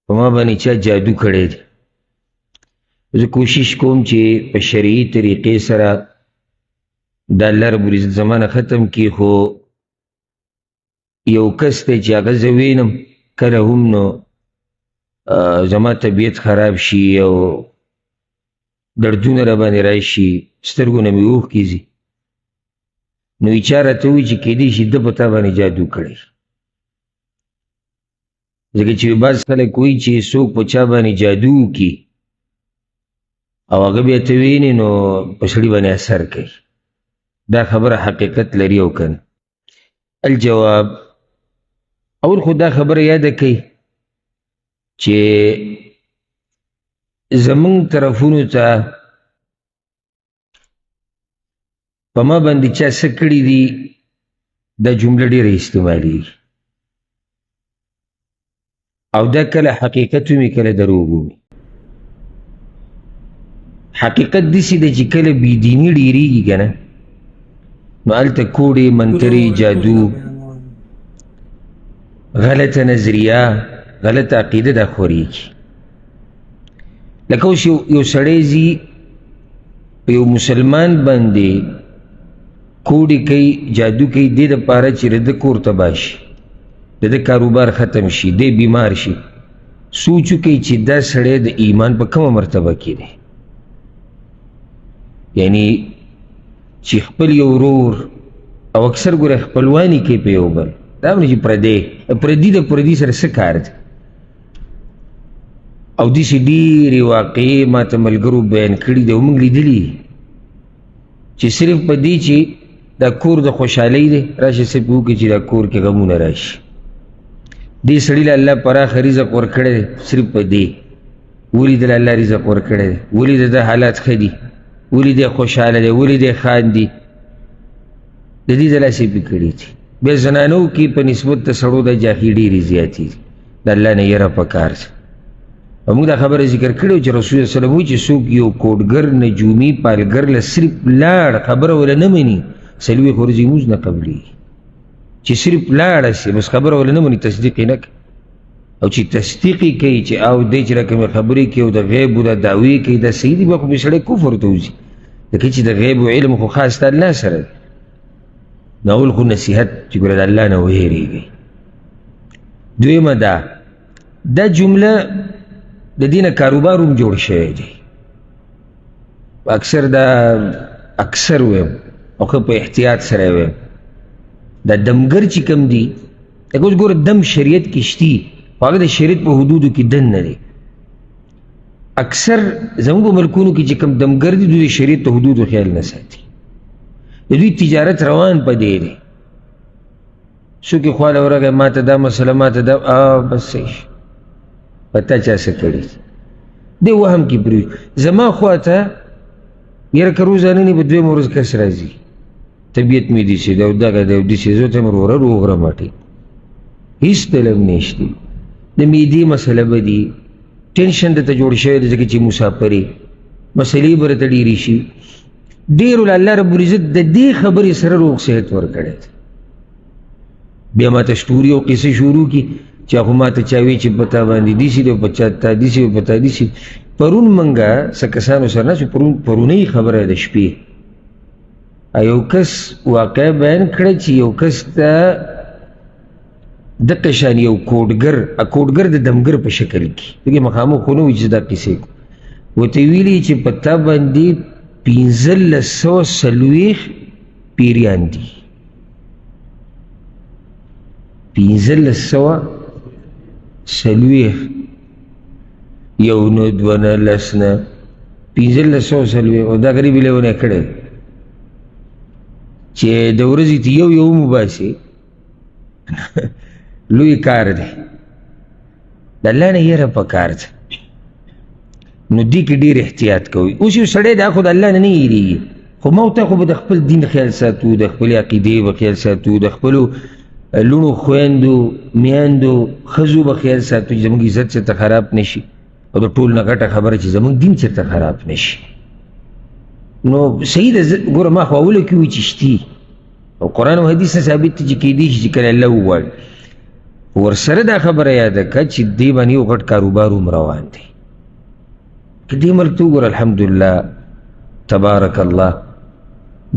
په ما باندې چا جادو کړی دی. زه کوشش کوم چې په شرعي طریقې سره د الله رب العزت زمانه ختم کړي، خو یو کس دی چې هغه زه وینم کله هم نو زما طبیعت خراب شي او دردونه را باندې راشي، سترګو نه مې اوښکې ځي، نو یې چا راته ووایي چې کیدای شي ده په تا باندې جادو کړی. ځکه چې بعض خلک وایي چې څوک په چا باندې جادو وکړي او هغه بیا ته وینې نو په سړي باندې اثر کوي. دا خبره حقیقت لري او که نه؟ الجواب، اول خو دا خبره یاده کوي چې زمونږ طرفونو ته په ما باندې چا څه کړي دي دا جمله ډېره استعمالېږي، او دا کله حقیقت ومي کله دروغ ومي. حقیقت داسې دی چې کله بېدیني ډېرېږي که نه، نو هلته کوډې منترې جادو غلطه نظریه غلطه عقیده دا خورېږي. لکه اوس یو سړی ځي په یو مسلمان باندې کوډې کوي جادو کوي دې دپاره چې د ده کور تباه شي، د ده کاروبار ختم شي، دی بیمار شي. سوچ وکړئ چې دا سړی د ایمان په کومه مرتبه کې دی. یعنی چې خپل یو ورور او اکثر ګوره خپلواني کوي په یو بل، دا نه چې پردي د پردي سره څه کار دی. او داسې ډېرې واقعې ما ته ملګرو بیان کړي دي او موږ لیدلي چې صرف په دې چې دا کور د خوشحالۍ دی، راشه صرف وکړي چې دا کور کې غمونه راشي. دې سړي له الله پراخه رزق ورکړی دی، صرف په دې ولیدل الله رزق ورکړی دی، ولې د ده حالات ښه دي، ولې دی خوشحاله دی، ولې دی خاندي، د دې د لاسې پې کړي دي. بیا زنانو کې په نسبت د سړو د جاهي ډېرې زیاتې دي. د الله نه یره پکار ده. او موږ دا خبره ذکر کړې چې رسول الله صلی الله علیه وسلم وایي چې څوک یو کوډګر نجومي پالګر له صرف لاړ خبره وله نه مني، څلوېښت ورځې لمونځ نه قبلېږي. چې صرف لاړه سي بس خبره وله نه مني، تصدیق یې نه کوي. او چې تصدیق یې کوي چې او دی چې رقمې خبرې کوي او د غیبو دا دعوې کوي، دا صحیح دي، بیا خو بې سړی کفر ته وځي. ځکه چې د غیب و علم خو خاص د الله سره دی. نو اول خو نصیحت چې ګوره د الله نه وهېرېږئ. دویمه دا جمله د دې نه کاروبار هم جوړ شوی دی. اکثر ویم او ښه په احتیاط سره ویم، دا دمګر چې کوم دي، لکه اوس ګوره دم شریعت کې شتي، خو هغه د شریعت په حدودو کې دن نه دی. اکثر زموږ په ملکونو کې چې کوم دمګر دي دوی د شریعت د حدودو خیال نه ساتي. د دوی تجارت روان په دې دی، څوک یې خواله ورغی ما ته دا مسله ما ته دا بس صحیح شي، پتا چا څه کړي دی وهم کې پرېږدي. زما خوا ته یاره که روزانه نه به دویمه ورځ کس راځي، طبیعت مې داسې دی او دغه دی او داسې، زه ورته یم وروره روغ رمټې، هېڅ طلب نشته. د معدې مسله به دي، ټینشن درته جوړ شوی دی ځکه چې مسافر یې، مسلې به راته ډېرې شي. ډېرو له الله رب العزت د دې خبرې سره روغ صحت ورکړی دی. بیا ما ته سټوري او قصې شروع کړي چې خو ما ته چا وایي چې په تا باندې داسې دی او په چا تا داسې او په تا داسې. پرون موږ څه کسانو سره ناست وو، پرونۍ خبره د شپې یو کس واقع بیان کړی چې یو کس ته دقه شان یو کوډګر د دمګر په شکل کې، دغې مخامخ خو نه وي چې دا قصې کو، ورته ویلي چې په تا باندې 1540 پیریان دي. 1540 یو نه دوه نه لس نه 1540 او دا غریبي لیونه کړی چې د ورځې ته یو وباسي لوی کار دی. د الله نه یره پکار ده. نو دې کې ډېر احتیاط کوئ. اوس یو سړی دا خو د الله نه هېرېږي، خو ما ورته خو به د خپل دین خیال ساتو، د خپلې عقیدې به خیال ساتو، د خپلو لوڼو خویندو میندو ښځو به خیال ساتو چې زموږ عزت چېرته خراب نه شي، او د ټول نه غټه خبره چې زموږ دین چېرته خراب نه شي. نو صحیح ده، ګوره ما خو اوله کې وایي چې شتي او قرآن او حدیث نه ثابت دی چې کیدای شي چې کله الله وغواړي، ورسره دا خبره یاده که چې دې باندې یو غټ کاروبار هم روان دی. که دې ملک ته وګوره الحمدلله تبارک الله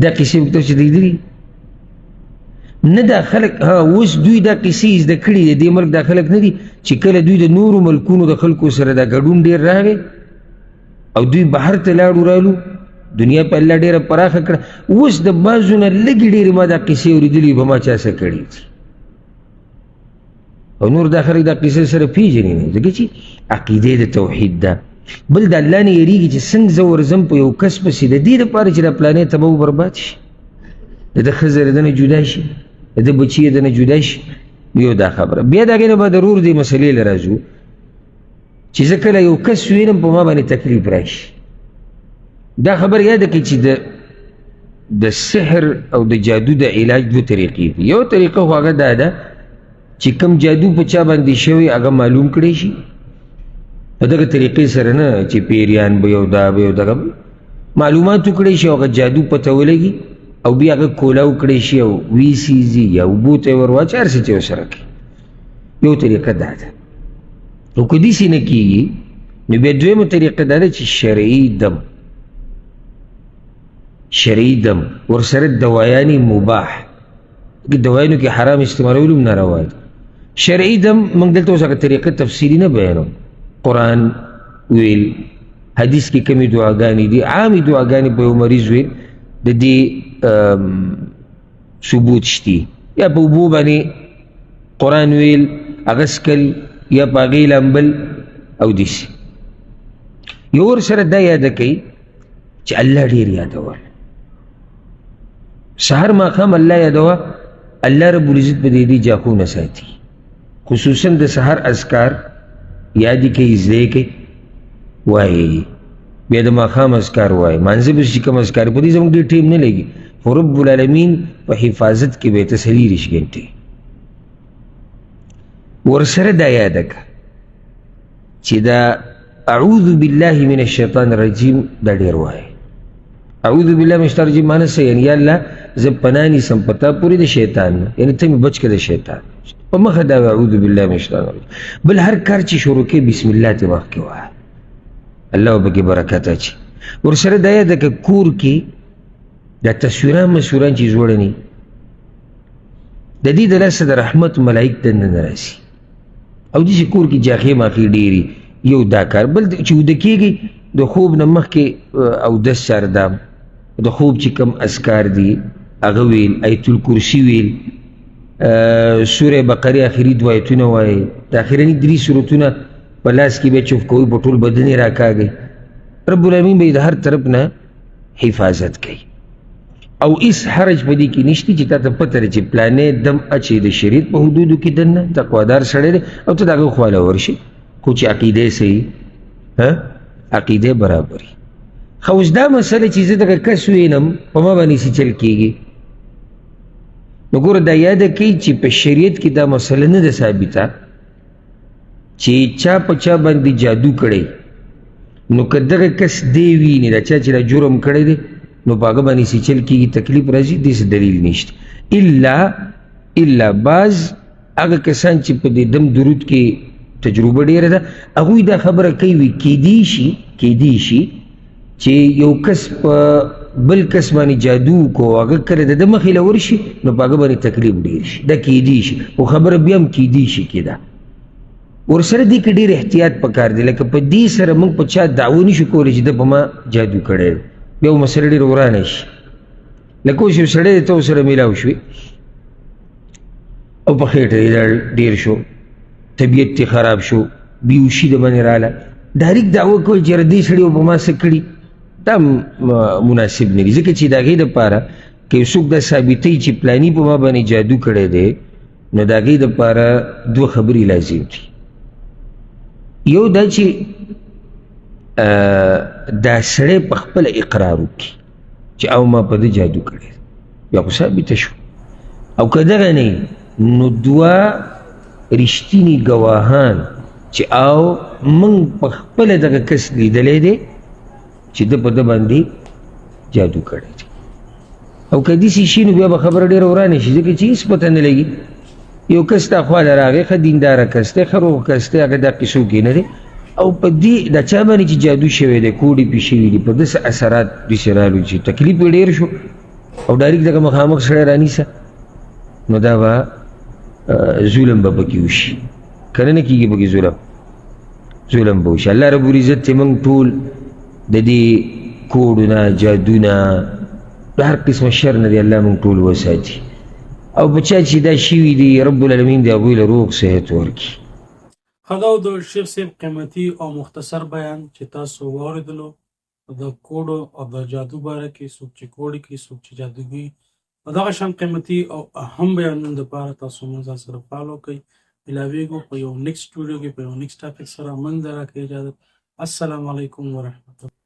دا قصې وکړه چې دی نه دا خلک اوس دوی دا قصې زده کړي دي. دې ملک دا خلک نه دي چې کله دوی د نورو ملکونو د خلکو سره دا ګډون ډېر راغی او دوی بهر ته لاړو رالو، دنیا په الله ډېره پراخه کړه. اوس د بعضو نه لږې ډېرې ما دا قصې اورېدلي به ما چا څه کړي دي او نور دا خلک دا قصې سره پېژني نه، ځکه چې عقیدې د توحید ده. بل د الله نه یېرېږي چې څنګه زه ورځم په یو کس پسې د دې دپاره چې دا پلانی تباه و برباد شي، د ده ښځه د ده نه جدا شي، د ده بچي د نه جدا شي. یو دا خبره. بیا د هغې نه به ضرور دې مسلې له راځو چې زه کله یو کس وینم په ما باندې تکلیف راشي. دا خبر یاده کړئ چې د سحر او د جادو د علاج دوه طریقې دي. یو طریقه خو هغه دا ده چې کوم جادو په چا باندې شوی هغه معلوم کړی شي په دغه طریقې سره، نه چې پیریان به یو دا به یو دغه معلومات وکړی شي او هغه جادو پته ولګي او بیا هغه کولاو کړی شي او ویسیزي یا اوبو ته یې ور واچي هر څه چې ورسره کوي. یو طریقه دا ده. او که داسې نه کېږي نو بیا دویمه طریقه دا ده چې شرعي دم ورسره دوایانې مباح، دوایانو کې حرام استعمالول هم ناروا دي. شرعي دم موږ دلته اوس هغه طریقه تفصیلي نه بیانوم. قرآن ویل، حدیث کې کمې دعاګانې دي، عامې دعاګانې په یو مریض ویل د دې ثبوت شتي، یا په اوبو باندې قرآن ویل هغه څکل یا په هغې لامبل او داسې. یو ورسره دا یاده کوي چې الله ډېر یادول، سهار ماښام الله یادوه، الله رب العزت به دې جاکونه ساتي. خصوصا د سهار اذکار یادې کوي، زده کوي، وایي. بیا د ماښام اذکار وایي، مانځه به چې کوم اذکار په دې زموږ ډېر ټیم نه لګي، خو رب العالمین په حفاظت کې به ته څلېرویشت ګنټې ورسره دا یاده که چې دا اعوذ بالله من الشیطان الرجیم دا ډېر وایي. اعوذ بالله من الشیطان الرجیم معنی څه؟ یعنې یا الله زه پناه نیسم په تا پورې د شیطان نه، یعنې ته مې بچ کړه د شیطان په مخه. دا اعوذ بالله من الشیطان الرجیم. بل هر کار چې شروع کوي بسم الله ته مخکې وایه، الله به پکې برکت اچي. ورسره دا یاده که کور کې دا تصویران مسویران چې جوړني د دې د لاسه د رحمت ملایک دننه نه راسي او داسې کور کې جاخې ماخې ډېري. یو دا کار. بل چې وده کېږي د خوب نه مخکې اودس چاردام، د خوب چې کوم اذکار دي هغه ویل، آیت الکرسي ویل، سوره بقرې آخري دوه آیتونه وایي، د آخرني 3 سورتونه په لاس کې به چوف کوئ، په ټول بدن یې راکاږئ. رب العالمین به یې د هر طرف نه حفاظت کوي او هېڅ حرج په دې کې نشته چې تا ته پته ده چې پلانې دم اچي د شریعت په حدودو کې دننه تقوادار سړی دی او ته د هغه خواله ورشي، خو چې عقیده یې صحیح، عقیده برابري. خو اوس دا مسله چې زه دغه کس وینم په ما باندې څه چل کېږي، نو ګوره دا یاده کوي چې په شریعت کې دا مسله نه ده ثابته چې چا په چا باندې جادو کړی. نو که دغه کس دی ویني دا چا چې دا جرم کړی دی نو په هغه باندې څه چل کېږي، تکلیف راځي، داسې دلیل نشته. الا بعض هغه کسان چې په دې دم درود کې تجربه ډېره ده هغوی دا خبره کوي کیدی شي چې یو کس په بل کس باندې جادو کو هغه کله د ده مخې له ورشي نو په هغه باندې تکلیف ډېر شي. دا کیدی شي، خو خبره بیا هم کیدی شي کې ده. ورسره دې کې ډېر احتیاط پکار دی. لکه په دې سره موږ په چا دعوه نشو کولی چې ده په ما جادو کړی، بیا مسله ډېره ورانه شي. لکه اوس یو سړی دی ته ورسره میلاو شوې او په خېټه یې ډېر شو، طبیعت یې خراب شو، بیهوشي د باندې راله، ډایرکټ دعوه کوي چې دې سړي په ما څه کړي، دا مناسب نه دي. ځکه چې د هغې دپاره که یو څوک دا ثابتوي چې پلاني په ما باندې جادو کړی دی نو د هغې دپاره دوه خبرې لازم دي. یو دا چې دا سړی په خپله اقرار وکړي چې او ما په ده جادو کړی دی، بیا خو ثابته شو. او که دغه نه نو دوه رښتیني ګواهان چې او موږ په خپله دغه کس لیدلی دی چې ده په ده باندې جادو کړی دی. او که داسې شي نو بیا به خبره ډېره ورانه شي، ځکه چې هېڅ پته نه لګي. یو کس تا خواله راغی ښه دینداره کس دی ښه روغ کس دی هغه دا قصو کې نه دی او په دې د چا باندې چې جادو شوی دی کوډې پې شوي دي په داسې اثرات داسې رالو چې تکلیف یې ډېر شو او ډایرکټ دغه مخامخ سړی رانیسه نو دا به ظلم به پکې وشي که نه کېږي پکې ظلم به وشي الله رب العزت چې موږ ټول د دې کوډونه جادونه د هر قسمه شر نه دی الله موږ ټول وساتي او په چا چې دا شوي دي رب العالمین د هغوی له روغ صحت ورکړي. دا د شیخ صاحب قیمتي او مختصر بیان چې تاسو واورېدلو د کوډو او د جادو باره کې څوک چې کوډ کوي څوک چې جادوګي دغه شان قیمتي او اهم بیانونو دپاره تاسو موږ سره فالو کوئ. ملاویږو په یو نیکسټ ویډیو کې په یو نیکسټ ټاپک سره. موږ د راکړې اجازت. السلام علیکم ورحمة الله.